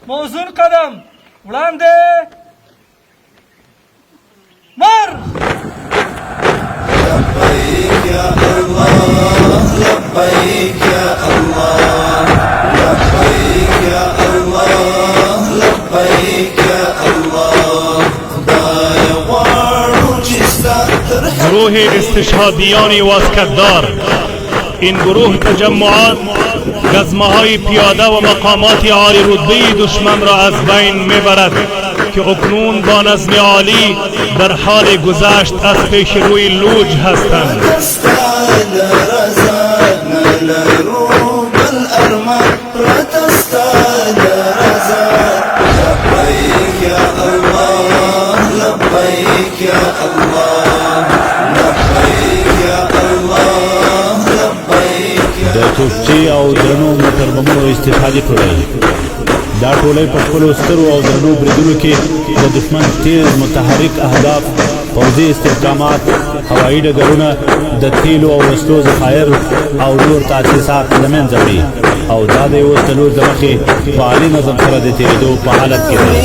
موزون قدم وړاندې مر لبيك يا الله لبيك يا الله لبيك يا الله لبيك يا الله خدای غواړو چې ستا تر گروه استشهادیان واسکتدار. این گروه تجمعات گزمه‌های پیاده و مقامات عالی رتبه دشمن را از بین میبرد که اکنون با نظم عالی در حال گذشت از پیش روی لوج هستند. د توپچي او درنو موټربمونو استفادې کړی. دا ټولۍ په خپلو سترو او درنو بریدونو کې د دښمن تیز متحرک اهداف، پوځي استحکامات، هوایي ډګرونه، د تیلو او وسلو ذخایر او نور تاسیسات له منځه وړي او دا د یوه څلور د مخې په عالي نظم سره د تېرېدو په حالت کې دی.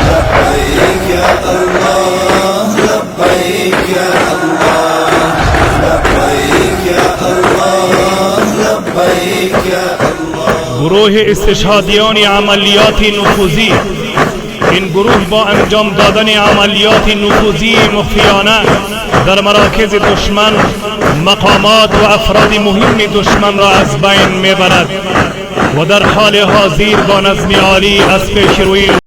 لبيك يا الله لبيك يا الله لبيك يا الله لبيك يا الله. گروه استشهادیان عملیات نفوذی. این گروه با انجام دادن عملیات نفوذی مخفیانه در مراکز دشمن مقامات و افراد مهم دشمن را از بین میبرد و در حال حاضر با نظم عالی از پیش روی